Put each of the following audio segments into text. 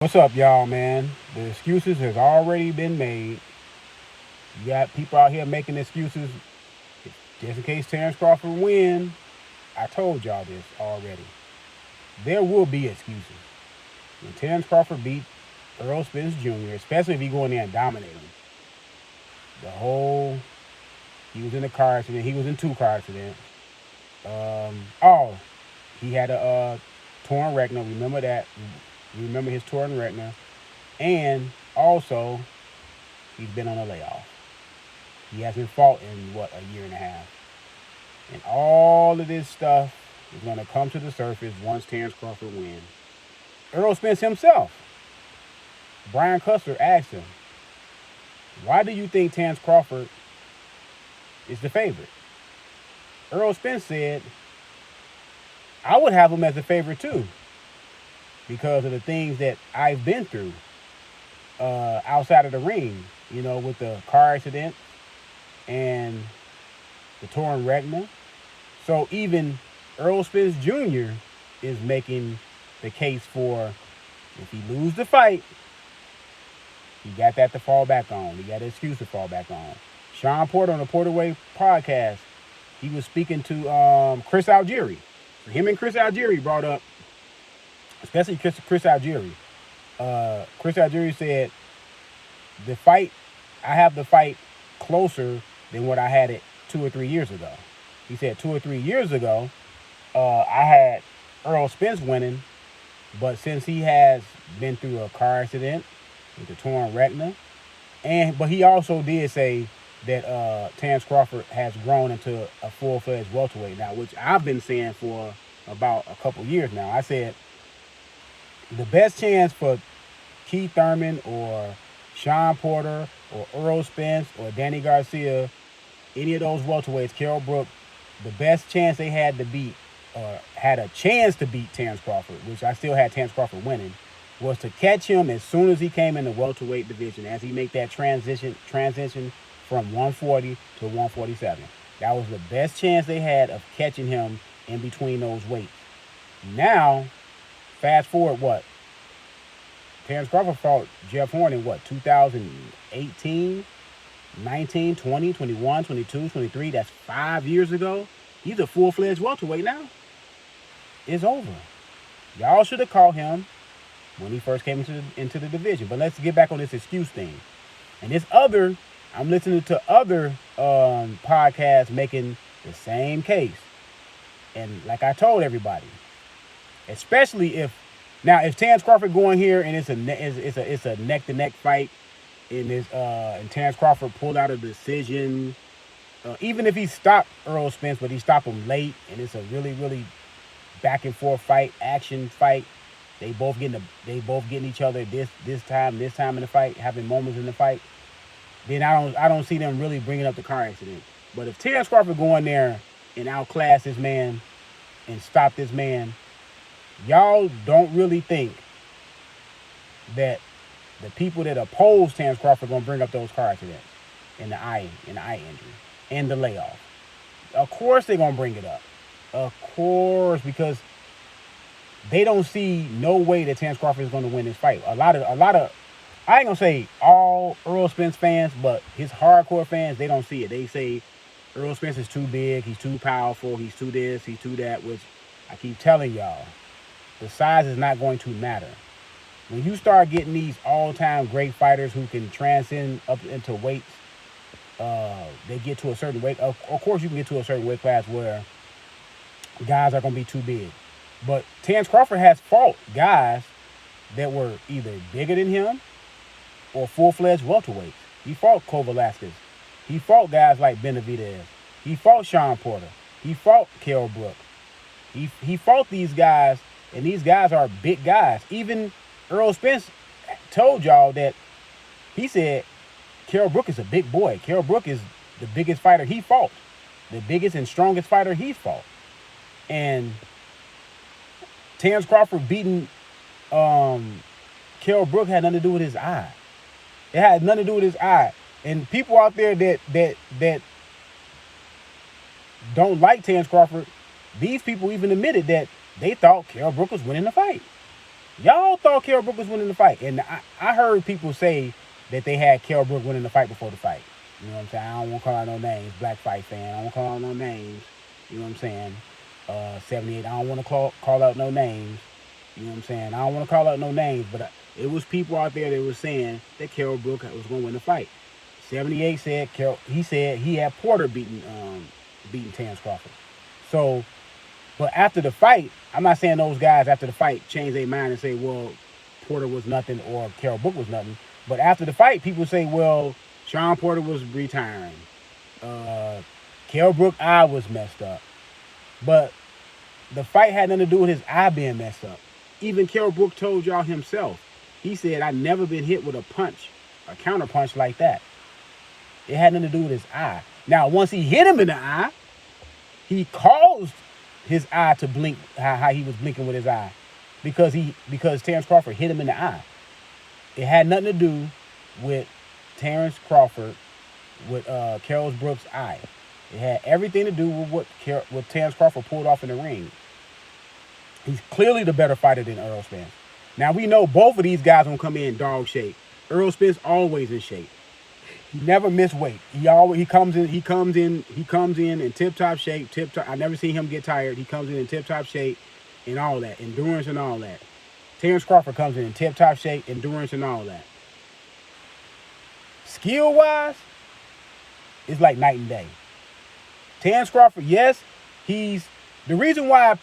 What's up, y'all, man? The excuses has already been made. You got people out here making excuses just in case Terrence Crawford win. I told y'all this already. There will be excuses. When Terrence Crawford beat Errol Spence Jr., especially if he go in there and dominate him, the whole he was in a car accident. He was in two car accidents. Oh, he had a torn retina. Remember that? Remember his torn retina, and also he's been on a layoff. He hasn't fought in what, a year and a half. And all of this stuff is going to come to the surface once Terrence Crawford wins. Errol Spence himself, Brian Custer asked him, "Why do you think Terrence Crawford is the favorite?" Errol Spence said, "I would have him as a favorite too, because of the things that I've been through outside of the ring, with the car accident and the torn retina." So even Errol Spence Jr. is making the case for, if he lose the fight, he got that to fall back on. He got an excuse to fall back on. Sean Porter on the Porter Way podcast, he was speaking to Chris Algieri. So him and Chris Algieri brought up, especially Chris Algieri. Chris Algieri said, I have the fight closer than what I had it 2 or 3 years ago. He said 2 or 3 years ago, I had Errol Spence winning, but since he has been through a car accident with the torn retina, but he also did say that Terrence Crawford has grown into a full-fledged welterweight now, which I've been saying for about a couple years now. I said the best chance for Keith Thurman or Sean Porter or Errol Spence or Danny Garcia, any of those welterweights, Carol Brook, the best chance they had to beat, or had a chance to beat Terrence Crawford, which I still had Terrence Crawford winning, was to catch him as soon as he came in the welterweight division, as he made that transition from 140 to 147. That was the best chance they had of catching him in between those weights. Now, fast forward what? Terrence Crawford fought Jeff Horn in what, 2018, 19, 20, 21, 22, 23. That's 5 years ago. He's a full-fledged welterweight now. It's over. Y'all should have caught him when he first came into the division. But let's get back on this excuse thing. And I'm listening to other podcasts making the same case. And like I told everybody, especially if Terrence Crawford going here and it's a neck-to-neck fight, and Terrence Crawford pulled out a decision, even if he stopped Errol Spence, but he stopped him late, and it's a really, really back and forth fight, action fight. They both getting each other this time in the fight, having moments in the fight. Then I don't see them really bringing up the car accident. But if Terrence Crawford go in there and outclass this man and stop this man, y'all don't really think that the people that oppose Terrence Crawford are going to bring up those car accidents and the eye injury and the layoff. Of course they're going to bring it up. Of course, because they don't see no way that Terrence Crawford is going to win this fight. A lot of I ain't going to say all Errol Spence fans, but his hardcore fans, they don't see it. They say Errol Spence is too big, he's too powerful, he's too this, he's too that, which I keep telling y'all, the size is not going to matter. When you start getting these all-time great fighters who can transcend up into weights, they get to a certain weight. Of course, you can get to a certain weight class where guys are going to be too big. But Terrence Crawford has fought guys that were either bigger than him or full-fledged welterweights. He fought Cole Velasquez. He fought guys like Benavidez. He fought Sean Porter. He fought Kell Brook. He fought these guys, and these guys are big guys. Even Errol Spence told y'all that he said Kell Brook is a big boy. Kell Brook is the biggest fighter he fought, the biggest and strongest fighter he fought. And Terrence Crawford beating Kell Brook had nothing to do with his eye. It had nothing to do with his eye. And people out there that don't like Terrence Crawford, these people even admitted that they thought Kell Brook was winning the fight. Y'all thought Kell Brook was winning the fight, and I heard people say that they had Kell Brook winning the fight before the fight. You know what I'm saying? I don't want to call out no names, black fight fan. I don't want to call out no names. You know what I'm saying? 78. I don't want to call out no names. You know what I'm saying? I don't want to call out no names, but it was people out there that was saying that Kell Brook was going to win the fight. 78 said he said he had Porter beating Terrence Crawford. So, but after the fight, I'm not saying those guys after the fight change their mind and say, well, Porter was nothing or Kell Brook was nothing. But after the fight, people say, well, Sean Porter was retiring. Kell Brook's eye was messed up. But the fight had nothing to do with his eye being messed up. Even Kell Brook told y'all himself. He said, I've never been hit with a punch, a counter punch like that. It had nothing to do with his eye. Now, once he hit him in the eye, he caused his eye to blink how he was blinking with his eye because Terrence Crawford hit him in the eye. It had nothing to do with Terrence Crawford with Kell Brook's eye. It had everything to do with what Terrence Crawford pulled off in the ring. He's clearly the better fighter than Errol Spence. Now we know both of these guys gonna come in dog shape. Errol Spence always in shape. He never miss weight. He comes in tip top shape. I never seen him get tired. He comes in tip top shape and all that, endurance and all that. Terrence Crawford comes in tip top shape, endurance and all that. Skill wise, it's like night and day. Terrence Crawford, yes, he's the reason why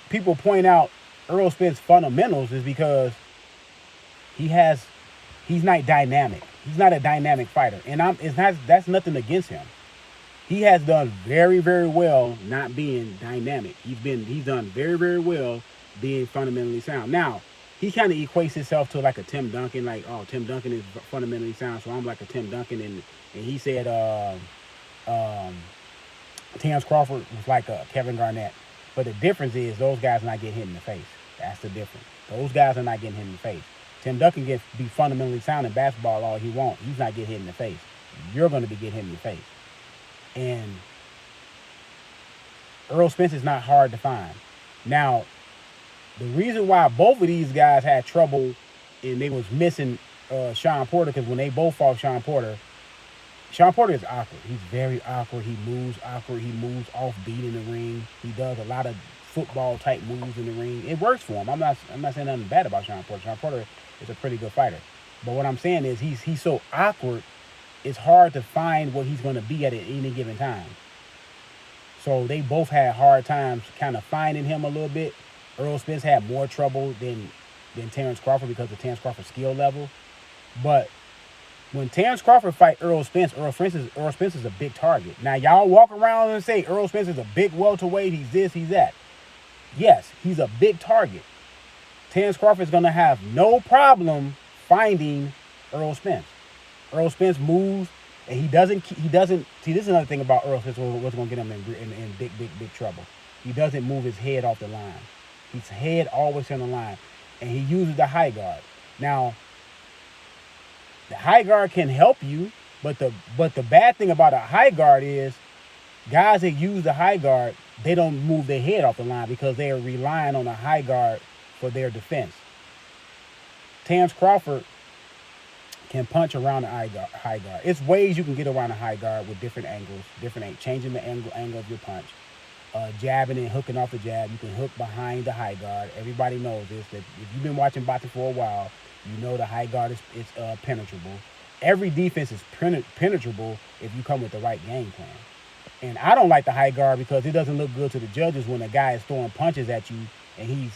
people point out Errol Spence's fundamentals is because he's not dynamic. He's not a dynamic fighter, and that's nothing against him. He has done very, very well not being dynamic. He's done very, very well being fundamentally sound. Now, he kind of equates himself to like a Tim Duncan, like, oh, Tim Duncan is fundamentally sound, so I'm like a Tim Duncan, and he said Terrence Crawford was like a Kevin Garnett. But the difference is those guys are not getting hit in the face. That's the difference. Those guys are not getting hit in the face. Tim Duncan can be fundamentally sound in basketball all he wants. He's not getting hit in the face. You're going to be getting hit in the face. And Errol Spence is not hard to find. Now, the reason why both of these guys had trouble and they was missing Sean Porter, because when they both fought Sean Porter is awkward. He's very awkward. He moves awkward. He moves off beat in the ring. He does a lot of football type moves in the ring. It works for him. I'm not saying nothing bad about Sean Porter. Sean Porter is a pretty good fighter. But what I'm saying is he's so awkward, it's hard to find what he's going to be at any given time. So they both had hard times kind of finding him a little bit. Errol Spence had more trouble than Terrence Crawford because of Terrence Crawford's skill level. But when Terrence Crawford fight Errol Spence is a big target. Now, y'all walk around and say Errol Spence is a big welterweight, he's this, he's that. Yes, he's a big target. Terrence Crawford is going to have no problem finding Errol Spence. Errol Spence moves, and he doesn't, see, this is another thing about Errol Spence, what's going to get him in big trouble. He doesn't move his head off the line. His head always on the line, and he uses the high guard. Now, the high guard can help you, but the bad thing about a high guard is guys that use the high guard, they don't move their head off the line because they are relying on the high guard for their defense. Terrence Crawford can punch around the high guard. It's ways you can get around a high guard with different angles, changing the angle of your punch, jabbing and hooking off the jab. You can hook behind the high guard. Everybody knows this. That if you've been watching boxing for a while, you know the high guard is penetrable. Every defense is penetrable if you come with the right game plan. And I don't like the high guard because it doesn't look good to the judges when a guy is throwing punches at you and he's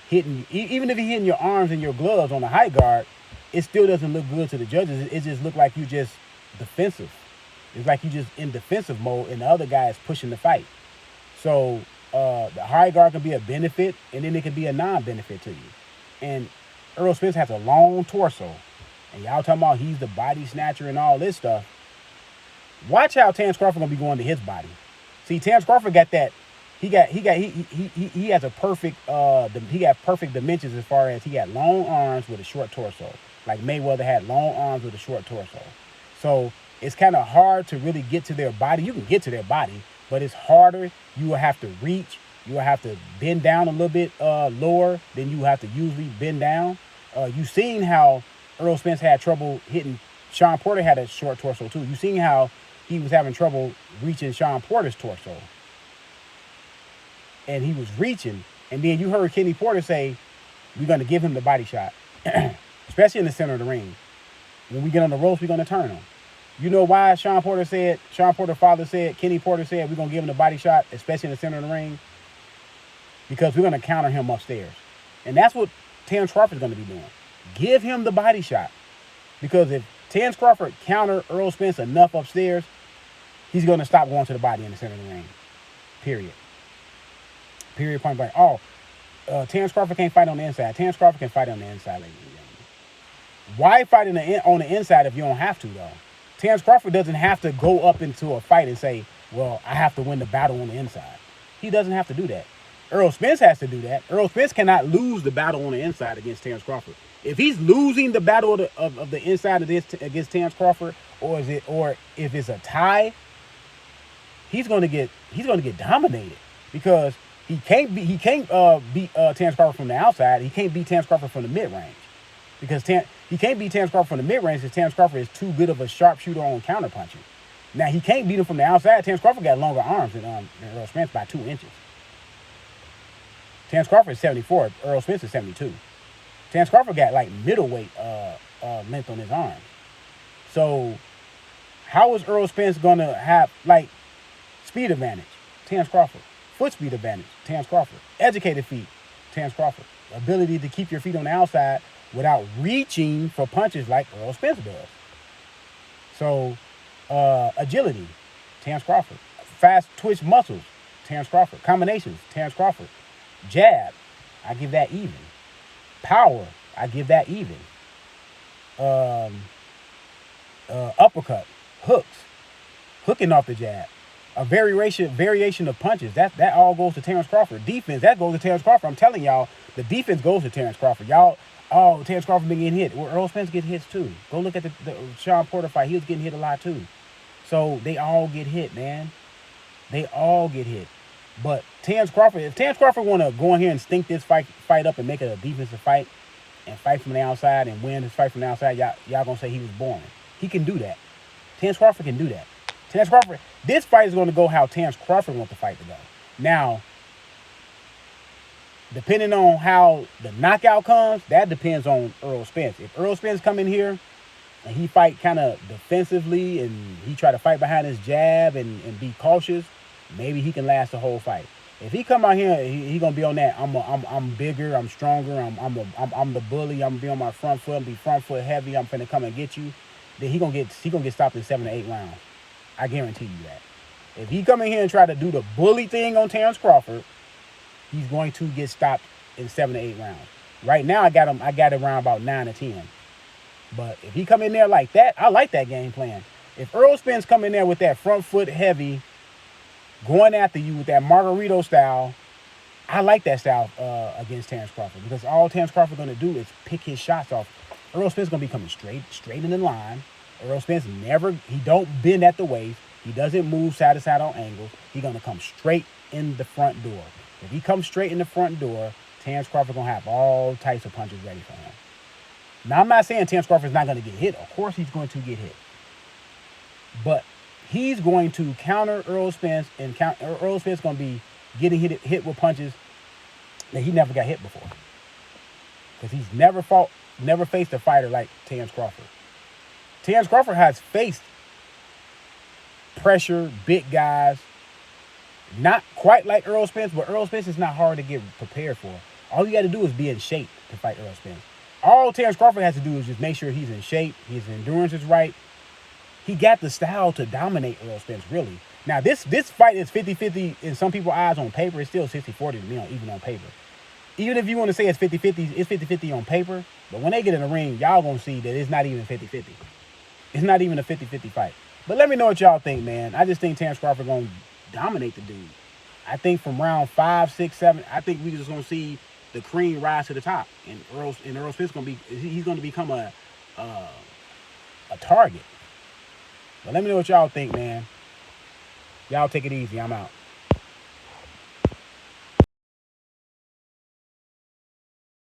hitting, even if he's hitting your arms and your gloves on the high guard, it still doesn't look good to the judges. It just looks like you just defensive. It's like you just in defensive mode and the other guy is pushing the fight. So the high guard can be a benefit and then it can be a non-benefit to you. And Errol Spence has a long torso. And y'all talking about he's the body snatcher and all this stuff. Watch how Terrence Crawford gonna be going to his body. See, Terrence Crawford got that. He has a perfect he got perfect dimensions as far as he got long arms with a short torso. Like Mayweather had long arms with a short torso. So it's kind of hard to really get to their body. You can get to their body, but it's harder. You will have to reach You will have to bend down a little bit lower than you have to usually bend down. You seen how Errol Spence had trouble hitting. Sean Porter had a short torso too. You seen how he was having trouble reaching Sean Porter's torso. And he was reaching. And then you heard Kenny Porter say, we're going to give him the body shot. Especially in the center of the ring. When we get on the ropes, we're going to turn him. You know why Sean Porter's father said, Kenny Porter said, we're going to give him the body shot, especially in the center of the ring? Because we're going to counter him upstairs. And that's what Terrence Crawford is going to be doing. Give him the body shot. Because if Terrence Crawford counter Errol Spence enough upstairs, he's going to stop going to the body in the center of the ring. Period. Period, point blank. Terrence Crawford can't fight on the inside. Terrence Crawford can fight on the inside, ladies and gentlemen. Why fight on the inside if you don't have to, though? Terrence Crawford doesn't have to go up into a fight and say, well, I have to win the battle on the inside. He doesn't have to do that. Errol Spence has to do that. Errol Spence cannot lose the battle on the inside against Terrence Crawford. If he's losing the battle of the inside of this against Terrence Crawford, or if it's a tie, he's gonna get dominated because he can't beat Terrence Crawford from the outside. He can't beat Terrence Crawford from the mid range because he can't beat Terrence Crawford from the mid range because Terrence Crawford is too good of a sharpshooter on counter punching. Now he can't beat him from the outside. Terrence Crawford got longer arms than Errol Spence by 2 inches. Terrence Crawford is 74. Errol Spence is 72. Terrence Crawford got like middleweight length on his arms. So how is Errol Spence gonna have like speed advantage? Terrence Crawford. Foot speed advantage. Terrence Crawford. Educated feet. Terrence Crawford. Ability to keep your feet on the outside without reaching for punches like Errol Spence does. So agility. Terrence Crawford. Fast twitch muscles. Terrence Crawford. Combinations. Terrence Crawford. Jab. I give that even. Power, I give that even. Uppercut, hooks, hooking off the jab, a variation of punches. That all goes to Terrence Crawford. Defense, that goes to Terrence Crawford. I'm telling y'all, the defense goes to Terrence Crawford. Terrence Crawford been getting hit. Well, Errol Spence get hits too. Go look at the Sean Porter fight. He was getting hit a lot too. So they all get hit, man. They all get hit. But Terrence Crawford, if Terrence Crawford want to go in here and stink this fight up and make it a defensive fight and fight from the outside and win this fight from the outside, y'all gonna say he was boring. He can do that. Terrence Crawford can do that. Terrence Crawford, this fight is going to go how Terrence Crawford wants the fight to go. Now, depending on how the knockout comes, that depends on Errol Spence. If Errol Spence come in here and he fight kind of defensively and he try to fight behind his jab and be cautious, maybe he can last the whole fight. If he come out here, he gonna be on that. I'm bigger. I'm stronger. I'm the bully. I'm gonna be on my front foot. I'm be front foot heavy. I'm finna come and get you. Then he gonna get stopped in 7 to 8 rounds. I guarantee you that. If he come in here and try to do the bully thing on Terrence Crawford, he's going to get stopped in 7 to 8 rounds. Right now, I got it around about 9 to 10. But if he come in there like that, I like that game plan. If Errol Spence come in there with that front foot heavy, going after you with that Margarito style, I like that style against Terrence Crawford because all Terrence Crawford going to do is pick his shots off. Errol Spence going to be coming straight in the line. Errol Spence he don't bend at the waist. He doesn't move side to side on angles. He's going to come straight in the front door. If he comes straight in the front door, Terrence Crawford going to have all types of punches ready for him. Now, I'm not saying Terrence Crawford's not going to get hit. Of course he's going to get hit. But he's going to counter Errol Spence, and Errol Spence going to be getting hit with punches that he never got hit before. Because he's never faced a fighter like Terrence Crawford. Terrence Crawford has faced pressure, big guys, not quite like Errol Spence, but Errol Spence is not hard to get prepared for. All you got to do is be in shape to fight Errol Spence. All Terrence Crawford has to do is just make sure he's in shape, his endurance is right. He got the style to dominate Errol Spence, really. Now, this fight is 50-50 in some people's eyes on paper. It's still 60-40 to me, even on paper. Even if you want to say it's 50-50, it's 50-50 on paper. But when they get in the ring, y'all going to see that it's not even 50-50. It's not even a 50-50 fight. But let me know what y'all think, man. I just think Terrence Crawford going to dominate the dude. I think from round 5, 6, 7, I think we just going to see the cream rise to the top. And Errol Spence he's going to become a target. But let me know what y'all think, man. Y'all take it easy. I'm out.